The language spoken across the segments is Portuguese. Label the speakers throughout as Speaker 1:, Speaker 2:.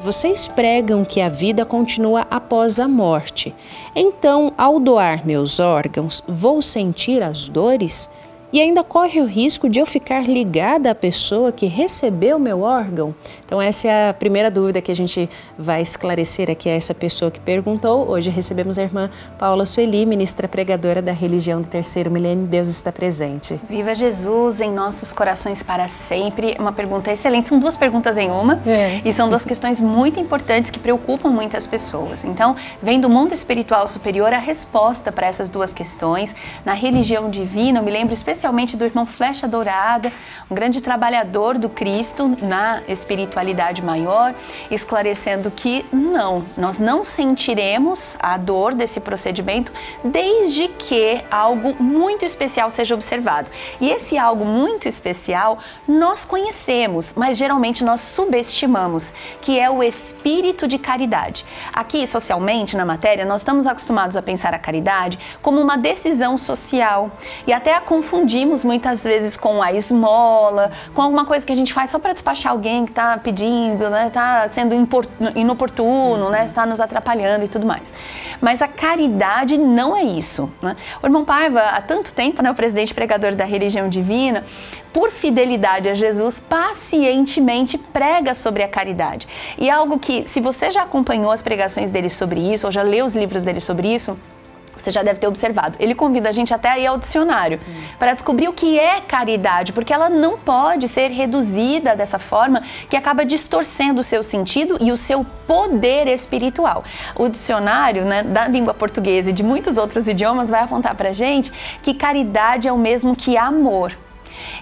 Speaker 1: Vocês pregam que a vida continua após a morte. Então, ao doar meus órgãos, vou sentir as dores? E ainda corre o risco de eu ficar ligada à pessoa que recebeu meu órgão? Então essa é a primeira dúvida que a gente vai esclarecer aqui a essa pessoa que perguntou. Hoje recebemos a irmã Paula Sueli, ministra pregadora da religião do terceiro milênio. Deus está presente.
Speaker 2: Viva Jesus em nossos corações para sempre. Uma pergunta excelente. São duas perguntas em uma. E são duas questões muito importantes que preocupam muitas pessoas. Então, vem do mundo espiritual superior a resposta para essas duas questões. Na religião divina, eu me lembro especialmente do irmão Flecha Dourada, um grande trabalhador do Cristo na espiritualidade maior, esclarecendo que nós não sentiremos a dor desse procedimento desde que algo muito especial seja observado. E esse algo muito especial nós conhecemos, mas geralmente nós subestimamos, que é o espírito de caridade. Aqui, socialmente, na matéria, nós estamos acostumados a pensar a caridade como uma decisão social e até a confundir muitas vezes com a esmola, com alguma coisa que a gente faz só para despachar alguém que está pedindo, né, está sendo inoportuno, né, está nos atrapalhando e tudo mais. Mas a caridade não é isso, né? O irmão Paiva, há tanto tempo, né, o presidente pregador da religião divina, por fidelidade a Jesus, pacientemente prega sobre a caridade. E é algo que, se você já acompanhou as pregações dele sobre isso, ou já leu os livros dele sobre isso, você já deve ter observado. Ele convida a gente até a ir ao dicionário para descobrir o que é caridade, porque ela não pode ser reduzida dessa forma que acaba distorcendo o seu sentido e o seu poder espiritual. O dicionário, né, da língua portuguesa e de muitos outros idiomas vai apontar para a gente que caridade é o mesmo que amor.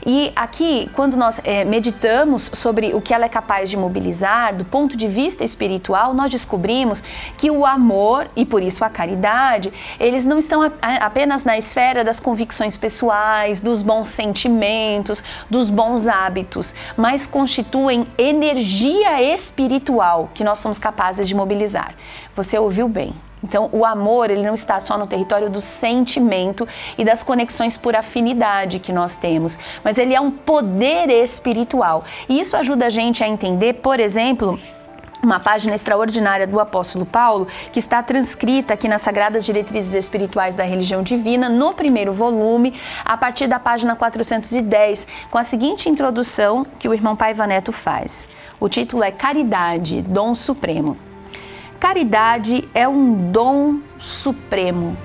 Speaker 2: E aqui, quando nós meditamos sobre o que ela é capaz de mobilizar, do ponto de vista espiritual, nós descobrimos que o amor, e por isso a caridade, eles não estão apenas na esfera das convicções pessoais, dos bons sentimentos, dos bons hábitos, mas constituem energia espiritual que nós somos capazes de mobilizar. Você ouviu bem. Então, o amor, ele não está só no território do sentimento e das conexões por afinidade que nós temos, mas ele é um poder espiritual. E isso ajuda a gente a entender, por exemplo, uma página extraordinária do apóstolo Paulo, que está transcrita aqui nas Sagradas Diretrizes Espirituais da Religião Divina, no primeiro volume, a partir da página 410, com a seguinte introdução que o irmão Paiva Neto faz. O título é Caridade, Dom Supremo. Caridade é um dom supremo,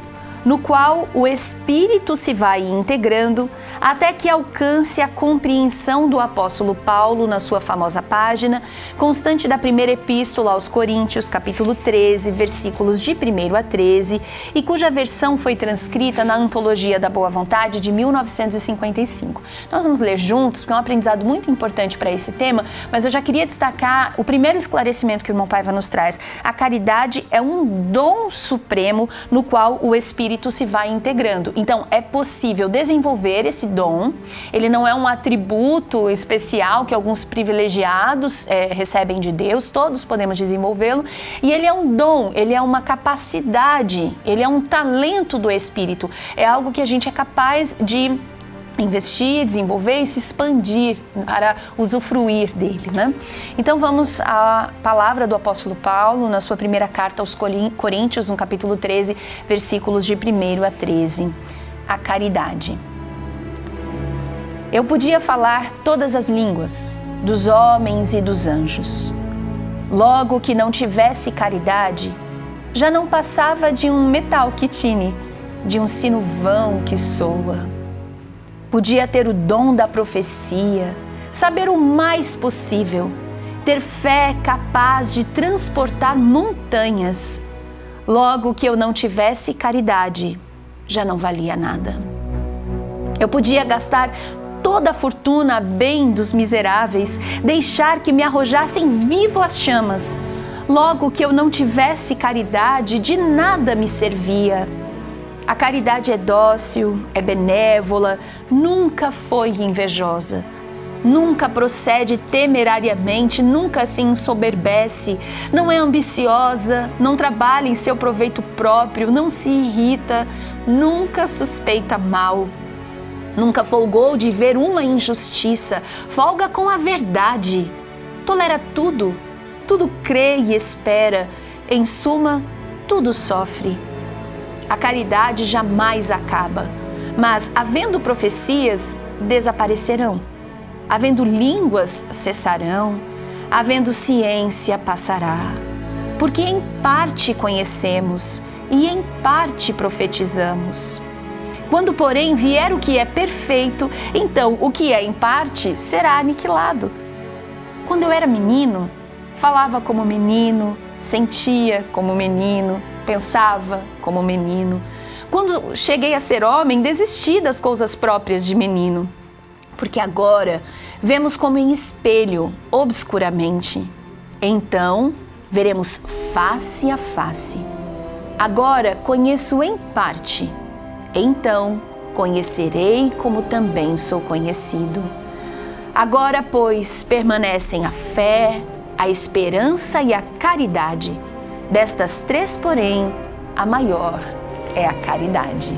Speaker 2: no qual o Espírito se vai integrando até que alcance a compreensão do apóstolo Paulo na sua famosa página, constante da primeira epístola aos Coríntios, capítulo 13, versículos de 1 a 13, e cuja versão foi transcrita na Antologia da Boa Vontade de 1955. Nós vamos ler juntos, porque é um aprendizado muito importante para esse tema, mas eu já queria destacar o primeiro esclarecimento que o irmão Paiva nos traz. A caridade é um dom supremo no qual o Espírito se vai integrando. Então, é possível desenvolver esse dom, ele não é um atributo especial que alguns privilegiados recebem de Deus, todos podemos desenvolvê-lo, e ele é um dom, ele é uma capacidade, ele é um talento do Espírito, é algo que a gente é capaz de investir, desenvolver e se expandir para usufruir dele, né? Então vamos à palavra do apóstolo Paulo na sua primeira carta aos Coríntios, no capítulo 13, versículos de 1 a 13. A caridade. Eu podia falar todas as línguas, dos homens e dos anjos. Logo que não tivesse caridade, já não passava de um metal que tine, de um sino vão que soa. Podia ter o dom da profecia, saber o mais possível, ter fé capaz de transportar montanhas. Logo que eu não tivesse caridade, já não valia nada. Eu podia gastar toda a fortuna a bem dos miseráveis, deixar que me arrojassem vivo às chamas. Logo que eu não tivesse caridade, de nada me servia. A caridade é dócil, é benévola, nunca foi invejosa. Nunca procede temerariamente, nunca se ensoberbece, não é ambiciosa, não trabalha em seu proveito próprio, não se irrita, nunca suspeita mal. Nunca folgou de ver uma injustiça, folga com a verdade. Tolera tudo tudo crê e espera, em suma, tudo sofre. A caridade jamais acaba, mas, havendo profecias, desaparecerão. Havendo línguas, cessarão. Havendo ciência, passará. Porque em parte conhecemos e em parte profetizamos. Quando, porém, vier o que é perfeito, então o que é em parte será aniquilado. Quando eu era menino, falava como menino, sentia como menino, pensava como menino. Quando cheguei a ser homem, desisti das coisas próprias de menino. Porque agora vemos como em espelho, obscuramente. Então, veremos face a face. Agora conheço em parte. Então, conhecerei como também sou conhecido. Agora, pois, permanecem a fé, a esperança e a caridade. Destas três, porém, a maior é a caridade.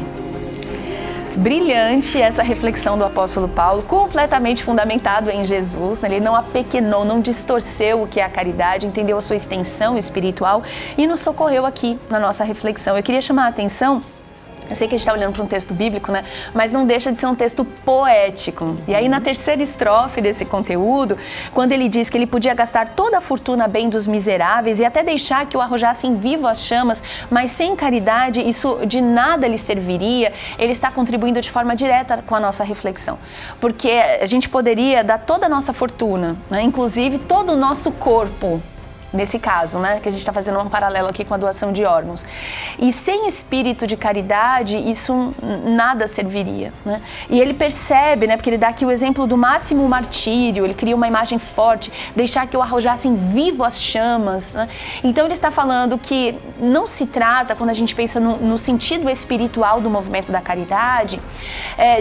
Speaker 2: Brilhante essa reflexão do apóstolo Paulo, completamente fundamentado em Jesus. Ele não apequenou, não distorceu o que é a caridade, entendeu a sua extensão espiritual e nos socorreu aqui na nossa reflexão. Eu queria chamar a atenção. Eu sei que a gente está olhando para um texto bíblico, né? Mas não deixa de ser um texto poético. E aí na terceira estrofe desse conteúdo, quando ele diz que ele podia gastar toda a fortuna bem dos miseráveis e até deixar que o arrojassem vivo às chamas, mas sem caridade isso de nada lhe serviria, ele está contribuindo de forma direta com a nossa reflexão. Porque a gente poderia dar toda a nossa fortuna, né? Inclusive todo o nosso corpo, nesse caso, né, que a gente está fazendo um paralelo aqui com a doação de órgãos. E sem espírito de caridade, isso nada serviria, né? E ele percebe, né, porque ele dá aqui o exemplo do máximo martírio, ele cria uma imagem forte, deixar que o arrojassem vivo às chamas, né? Então ele está falando que não se trata, quando a gente pensa no sentido espiritual do movimento da caridade,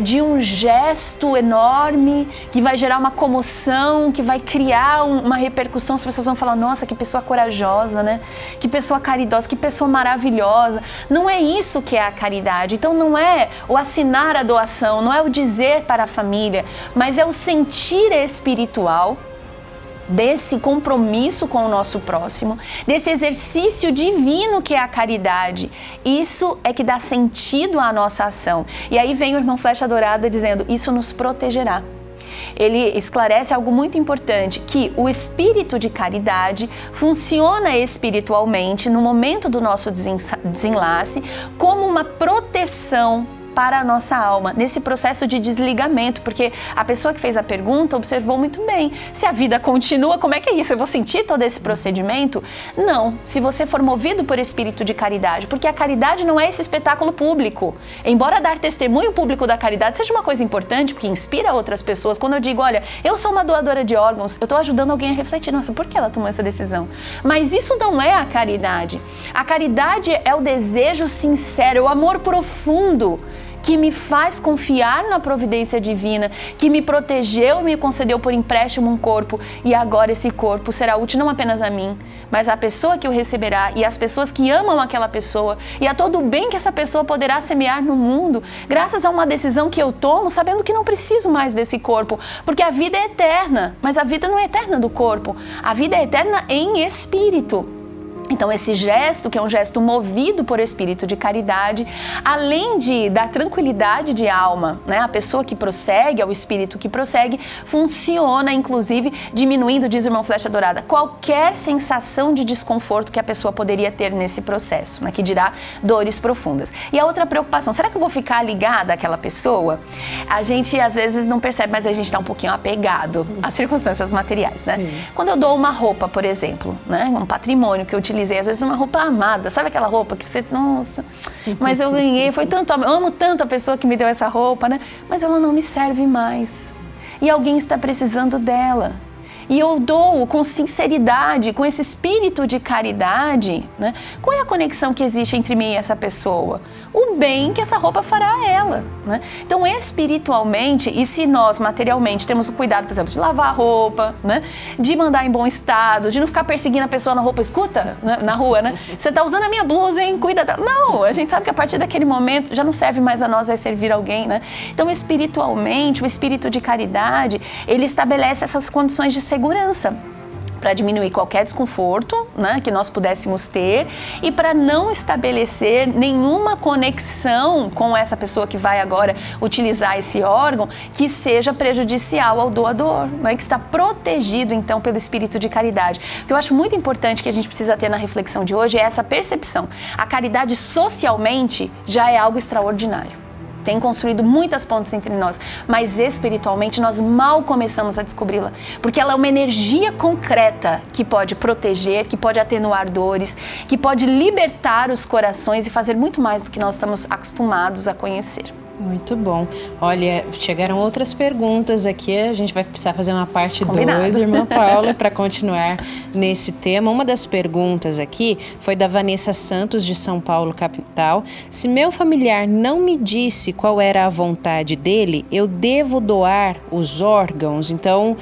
Speaker 2: de um gesto enorme que vai gerar uma comoção, que vai criar uma repercussão, as pessoas vão falar, nossa, que pessoa corajosa, né? Que pessoa caridosa, que pessoa maravilhosa. Não é isso que é a caridade. Então não é o assinar a doação, não é o dizer para a família, mas é o sentir espiritual desse compromisso com o nosso próximo, desse exercício divino que é a caridade. Isso é que dá sentido à nossa ação. E aí vem o irmão Flecha Dourada dizendo, isso nos protegerá. Ele esclarece algo muito importante, que o espírito de caridade funciona espiritualmente no momento do nosso desenlace como uma proteção para a nossa alma, nesse processo de desligamento, porque a pessoa que fez a pergunta observou muito bem, se a vida continua, como é que é isso? Eu vou sentir todo esse procedimento? Não, se você for movido por espírito de caridade, porque a caridade não é esse espetáculo público, embora dar testemunho público da caridade seja uma coisa importante, porque inspira outras pessoas. Quando eu digo, olha, eu sou uma doadora de órgãos, eu estou ajudando alguém a refletir, nossa, por que ela tomou essa decisão? Mas isso não é a caridade. A caridade é o desejo sincero, é o amor profundo, que me faz confiar na providência divina, que me protegeu e me concedeu por empréstimo um corpo, e agora esse corpo será útil não apenas a mim, mas à pessoa que o receberá e às pessoas que amam aquela pessoa e a todo o bem que essa pessoa poderá semear no mundo, graças a uma decisão que eu tomo, sabendo que não preciso mais desse corpo, porque a vida é eterna, mas a vida não é eterna do corpo, a vida é eterna em espírito. Então esse gesto, que é um gesto movido por espírito de caridade, além de dar tranquilidade de alma, né, a pessoa que prossegue, ao espírito que prossegue, funciona inclusive diminuindo, diz o irmão Flecha Dourada, qualquer sensação de desconforto que a pessoa poderia ter nesse processo, né, que dirá dores profundas. E a outra preocupação, será que eu vou ficar ligada àquela pessoa? A gente às vezes não percebe, mas a gente está um pouquinho apegado às circunstâncias materiais, né? Sim. Quando eu dou uma roupa, por exemplo, né, um patrimônio que eu utilizei, às vezes uma roupa amada, sabe aquela roupa que você, nossa, mas eu ganhei, foi tanto, eu amo tanto a pessoa que me deu essa roupa, né? Mas ela não me serve mais. E alguém está precisando dela. E eu dou com sinceridade, com esse espírito de caridade, né? Qual é a conexão que existe entre mim e essa pessoa? O bem que essa roupa fará a ela, né? Então, espiritualmente, e se nós materialmente temos o cuidado, por exemplo, de lavar a roupa, né? De mandar em bom estado, de não ficar perseguindo a pessoa na roupa, escuta, né? Na rua, né? Você tá usando a minha blusa, hein? Cuida dela. Não, a gente sabe que a partir daquele momento já não serve mais a nós, vai servir alguém, né? Então, espiritualmente, o espírito de caridade, ele estabelece essas condições de segurança. para diminuir qualquer desconforto, né, que nós pudéssemos ter e para não estabelecer nenhuma conexão com essa pessoa que vai agora utilizar esse órgão que seja prejudicial ao doador, né, que está protegido então pelo espírito de caridade. O que eu acho muito importante que a gente precisa ter na reflexão de hoje é essa percepção. A caridade socialmente já é algo extraordinário. Tem construído muitas pontes entre nós, mas espiritualmente nós mal começamos a descobri-la, porque ela é uma energia concreta que pode proteger, que pode atenuar dores, que pode libertar os corações e fazer muito mais do que nós estamos acostumados a conhecer.
Speaker 1: Muito bom. Olha, chegaram outras perguntas aqui, a gente vai precisar fazer uma parte 2, irmã Paula, para continuar nesse tema. Uma das perguntas aqui foi da Vanessa Santos, de São Paulo, capital. Se meu familiar não me disse qual era a vontade dele, eu devo doar os órgãos? Então,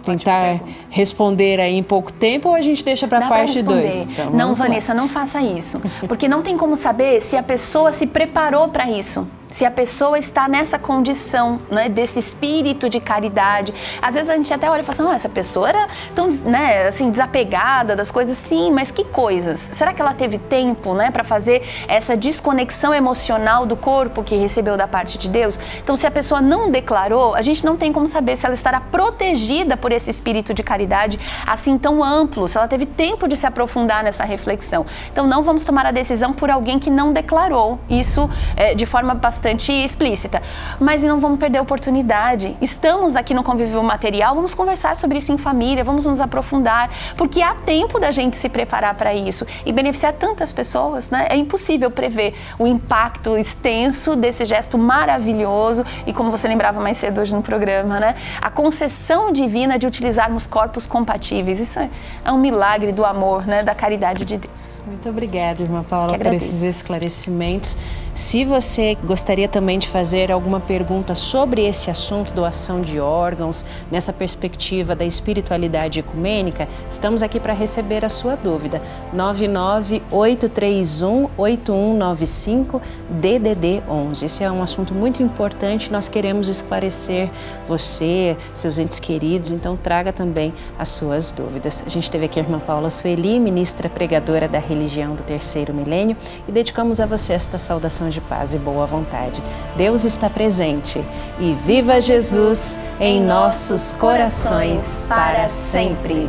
Speaker 1: tentar responder aí em pouco tempo ou a gente deixa para a parte 2?
Speaker 2: Então, não, Vanessa, não faça isso, porque não tem como saber se a pessoa se preparou para isso. Se a pessoa está nessa condição, né, desse espírito de caridade. Às vezes a gente até olha e fala assim, essa pessoa era tão, né, assim, desapegada das coisas. Sim, mas que coisas? Será que ela teve tempo, né, para fazer essa desconexão emocional do corpo que recebeu da parte de Deus? Então, se a pessoa não declarou, a gente não tem como saber se ela estará protegida por esse espírito de caridade assim tão amplo, se ela teve tempo de se aprofundar nessa reflexão. Então, não vamos tomar a decisão por alguém que não declarou isso de forma bastante explícita, mas não vamos perder a oportunidade. Estamos aqui no Convívio Material, vamos conversar sobre isso em família, vamos nos aprofundar, porque há tempo da gente se preparar para isso e beneficiar tantas pessoas, né? É impossível prever o impacto extenso desse gesto maravilhoso e, como você lembrava mais cedo hoje no programa, né? A concessão divina de utilizarmos corpos compatíveis. Isso é um milagre do amor, né? Da caridade de Deus.
Speaker 1: Muito obrigada, irmã Paula, por esses esclarecimentos. Se você gostaria também de fazer alguma pergunta sobre esse assunto, doação de órgãos, nessa perspectiva da espiritualidade ecumênica, estamos aqui para receber a sua dúvida. 998318195 DDD 11. Esse é um assunto muito importante, nós queremos esclarecer você, seus entes queridos, então traga também as suas dúvidas. A gente teve aqui a irmã Paula Sueli, ministra pregadora da religião do terceiro milênio, e dedicamos a você esta saudação de paz e boa vontade. Deus está presente e viva Jesus em nossos corações para sempre.